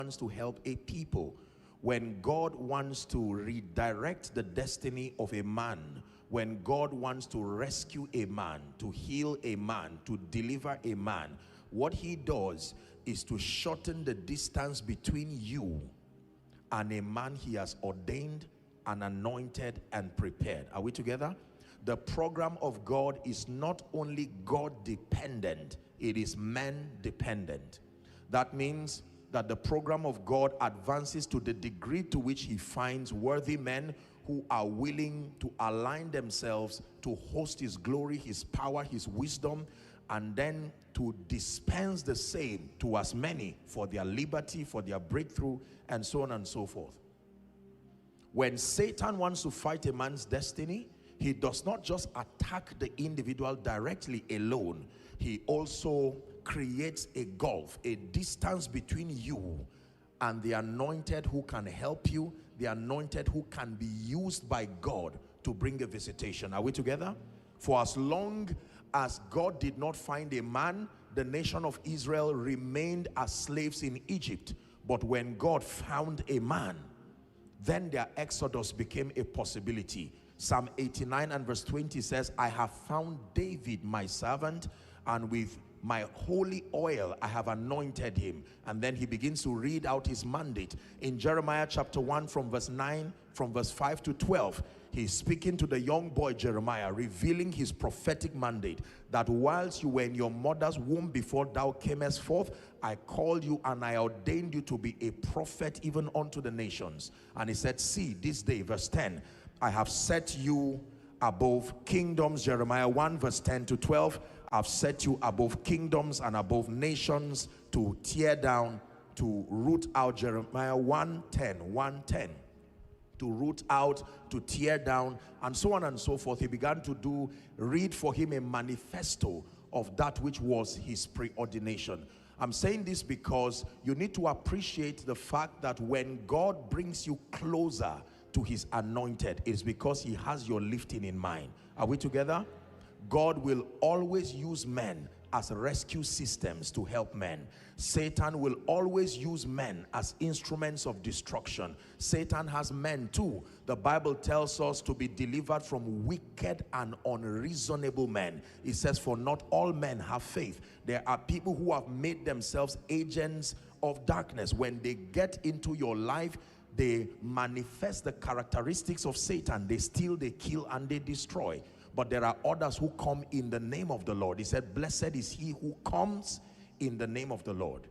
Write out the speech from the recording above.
wants to help a people, when God wants to redirect the destiny of a man, when God wants to rescue a man, to heal a man, to deliver a man, what he does is to shorten the distance between you and a man he has ordained and anointed and prepared. Are we together? The program of God is not only God dependent, it is man dependent. That means that the program of God advances to the degree to which he finds worthy men who are willing to align themselves to host his glory, his power, his wisdom, and then to dispense the same to as many for their liberty, for their breakthrough, and so on and so forth. When Satan wants to fight a man's destiny, he does not just attack the individual directly alone. He also creates a gulf, a distance between you and the anointed who can help you, the anointed who can be used by God to bring a visitation. Are we together? For as long as God did not find a man, the nation of Israel remained as slaves in Egypt. But when God found a man, then their exodus became a possibility. Psalm 89 and verse 20 says, I have found David my servant, and with my holy oil I have anointed him. And then he begins to read out his mandate. In Jeremiah chapter 1 from verse 9, from verse 5 to 12, he's speaking to the young boy Jeremiah, revealing his prophetic mandate, that whilst you were in your mother's womb, before thou camest forth, I called you and I ordained you to be a prophet even unto the nations. And he said, see, this day, verse 10, I have set you above kingdoms. Jeremiah 1 verse 10 to 12, I've set you above kingdoms and above nations, to tear down, to root out. Jeremiah 1:10, to root out, to tear down, and so on and so forth. He began to read for him a manifesto of that which was his preordination. I'm saying this because you need to appreciate the fact that when God brings you closer to his anointed, it's because he has your lifting in mind. Are we together? God will always use men as rescue systems to help men. Satan will always use men as instruments of destruction. Satan has men too. The Bible tells us to be delivered from wicked and unreasonable men. It says, for not all men have faith. There are people who have made themselves agents of darkness. When they get into your life, they manifest the characteristics of Satan. They steal, they kill, and they destroy. But there are others who come in the name of the Lord. He said, blessed is he who comes in the name of the Lord.